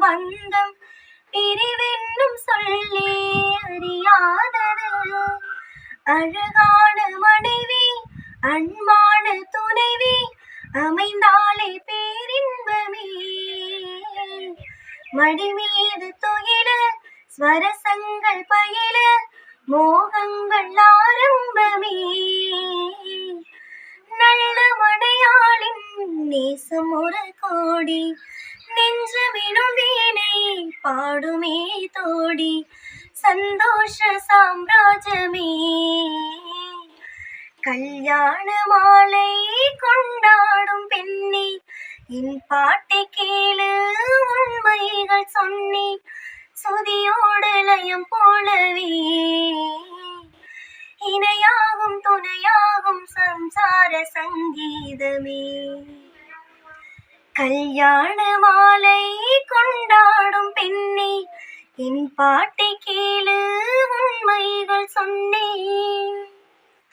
பந்தம் பிரிவென்னும் சொல்லே அறியாதது. அழகான மனைவி அன்பான துணைவி அமைந்தாலே பேரின்பமே. மடிமீது துயில ஸ்வரசங்கள் பயில மோகங்கள் ஆரம்பமே. நல்ல மடையாளின் நேசம் ஒரு கோடி நெஞ்சமினும் வீணை பாடுமே தோடி சந்தோஷ சாம்ராஜ்யமே. கல்யாண மாலை கொண்டாடும் பெண்ணே என் பாட்டை கேளு உண்மைகள் சொன்னேன் சுதியோடு லயம் போலவே. இணையாகும் துணையாகும் சம்சார சங்கீதமே. கல்யாண மாலை கொண்டாடும் பெண்ணே என் பாட்டை கேளு உண்மைகள் சொன்னேன்